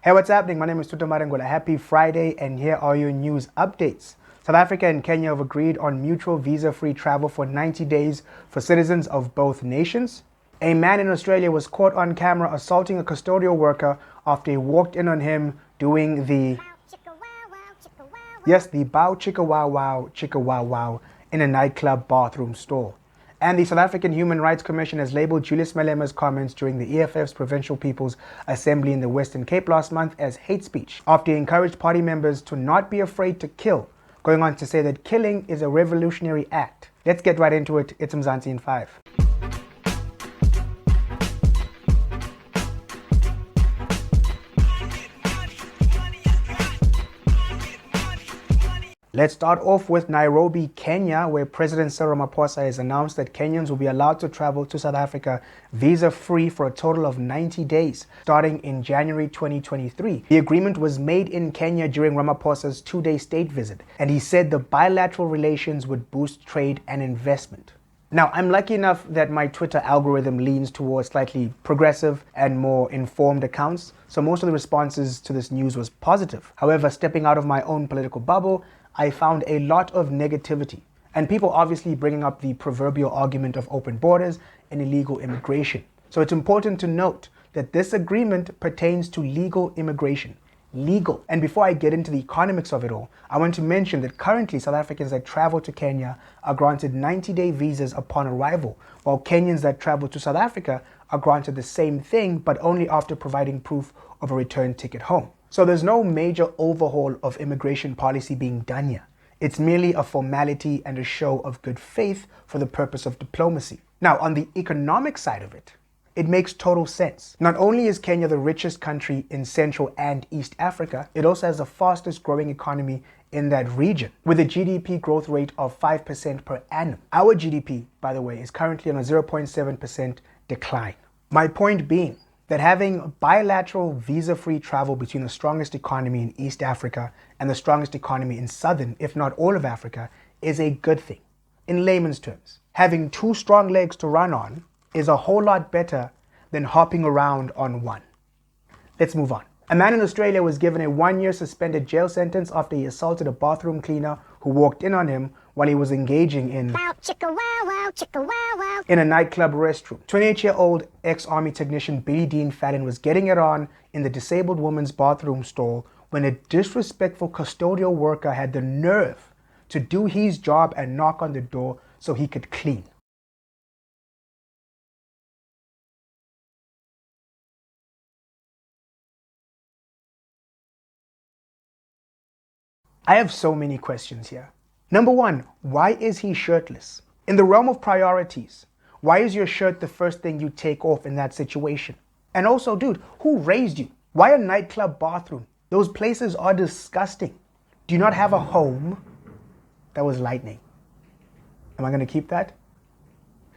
Hey, what's happening? My name is Tuta Marengola. Happy Friday, and here are your news updates. South Africa and Kenya have agreed on mutual visa-free travel for 90 days for citizens of both nations. A man in Australia was caught on camera assaulting a custodial worker after he walked in on him doing the bow chicka wow wow in a nightclub bathroom stall. And the South African Human Rights Commission has labelled Julius Malema's comments during the EFF's Provincial People's Assembly in the Western Cape last month as hate speech, after he encouraged party members to not be afraid to kill, going on to say that killing is a revolutionary act. Let's get right into it. It's Mzansi in 5. Let's start off with Nairobi, Kenya, where President Cyril Ramaphosa has announced that Kenyans will be allowed to travel to South Africa visa-free for a total of 90 days, starting in January 2023. The agreement was made in Kenya during Ramaphosa's 2-day state visit, and he said the bilateral relations would boost trade and investment. Now, I'm lucky enough that my Twitter algorithm leans towards slightly progressive and more informed accounts, so most of the responses to this news was positive. However, stepping out of my own political bubble, I found a lot of negativity, and people obviously bringing up the proverbial argument of open borders and illegal immigration. So it's important to note that this agreement pertains to legal immigration. Legal. And before I get into the economics of it all, I want to mention that currently South Africans that travel to Kenya are granted 90-day visas upon arrival, while Kenyans that travel to South Africa are granted the same thing, but only after providing proof of a return ticket home. So there's no major overhaul of immigration policy being done here. It's merely a formality and a show of good faith for the purpose of diplomacy. Now, on the economic side of it, it makes total sense. Not only is Kenya the richest country in Central and East Africa, it also has the fastest growing economy in that region, with a GDP growth rate of 5% per annum. Our GDP, by the way, is currently on a 0.7% decline. My point being that having bilateral visa-free travel between the strongest economy in East Africa and the strongest economy in Southern, if not all of Africa, is a good thing. In layman's terms, having two strong legs to run on is a whole lot better than hopping around on one. Let's move on. A man in Australia was given a 1-year suspended jail sentence after he assaulted a bathroom cleaner who walked in on him while he was engaging in a nightclub restroom. 28-year-old ex-army technician Billy Dean Fallon was getting it on in the disabled woman's bathroom stall when a disrespectful custodial worker had the nerve to do his job and knock on the door so he could clean. I have so many questions here. Number one, why is he shirtless? In the realm of priorities, why is your shirt the first thing you take off in that situation? And also, dude, who raised you? Why a nightclub bathroom? Those places are disgusting. Do you not have a home? That was lightning. Am I going to keep that?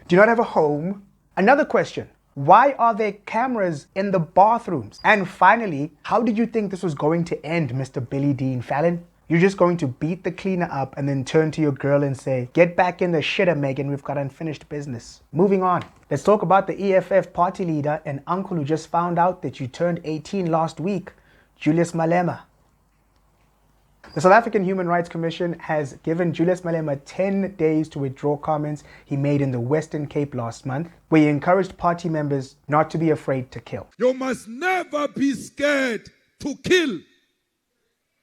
Do you not have a home? Another question. Why are there cameras in the bathrooms? And finally, how did you think this was going to end, Mr. Billy Dean Fallon? You're just going to beat the cleaner up and then turn to your girl and say, "Get back in the shitter, Megan, we've got unfinished business." Moving on. Let's talk about the EFF party leader and uncle who just found out that you turned 18 last week, Julius Malema. The South African Human Rights Commission has given Julius Malema 10 days to withdraw comments he made in the Western Cape last month, where he encouraged party members not to be afraid to kill. You must never be scared to kill.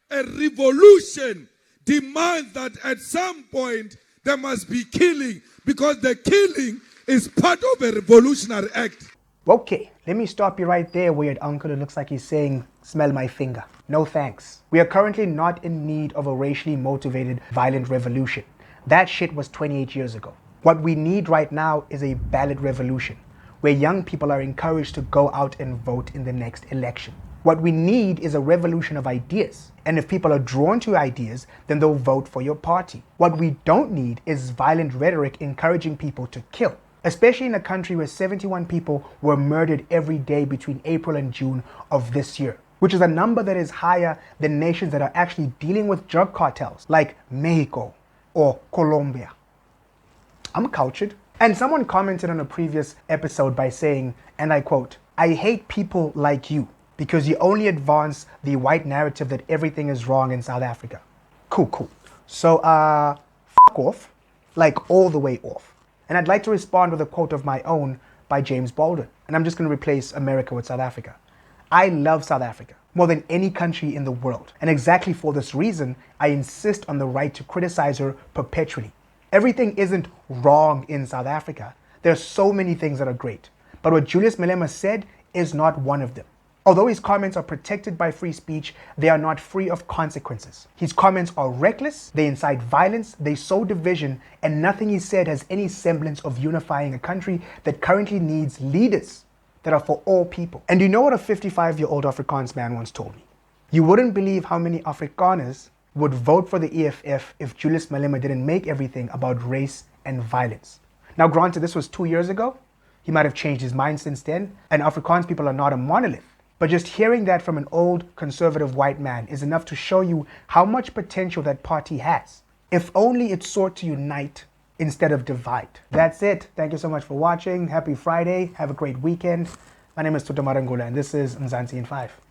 A revolution demands that at some point there must be killing, because the killing is part of a revolutionary act. Okay, let me stop you right there, weird uncle. It looks like he's saying, "Smell my finger." No thanks. We are currently not in need of a racially motivated violent revolution. That shit was 28 years ago. What we need right now is a ballot revolution, where young people are encouraged to go out and vote in the next election. What we need is a revolution of ideas. And if people are drawn to ideas, then they'll vote for your party. What we don't need is violent rhetoric encouraging people to kill, especially in a country where 71 people were murdered every day between April and June of this year, which is a number that is higher than nations that are actually dealing with drug cartels like Mexico or Colombia. I'm cultured. And someone commented on a previous episode by saying, and I quote, "I hate people like you. because you only advance the white narrative that everything is wrong in South Africa. Cool. So, fuck off, like all the way off. And I'd like to respond with a quote of my own by James Baldwin. And I'm just going to replace America with South Africa. I love South Africa more than any country in the world. And exactly for this reason, I insist on the right to criticize her perpetually. Everything isn't wrong in South Africa. There's so many things that are great. But what Julius Malema said is not one of them. Although his comments are protected by free speech, they are not free of consequences. His comments are reckless, they incite violence, they sow division, and nothing he said has any semblance of unifying a country that currently needs leaders that are for all people. And you know what a 55-year-old Afrikaans man once told me? You wouldn't believe how many Afrikaners would vote for the EFF if Julius Malema didn't make everything about race and violence. Now granted, this was 2 years ago. He might have changed his mind since then, and Afrikaans people are not a monolith. But just hearing that from an old conservative white man is enough to show you how much potential that party has. If only it sought to unite instead of divide. That's it. Thank you so much for watching. Happy Friday. Have a great weekend. My name is Tuta Marangula, and this is Mzansi in 5.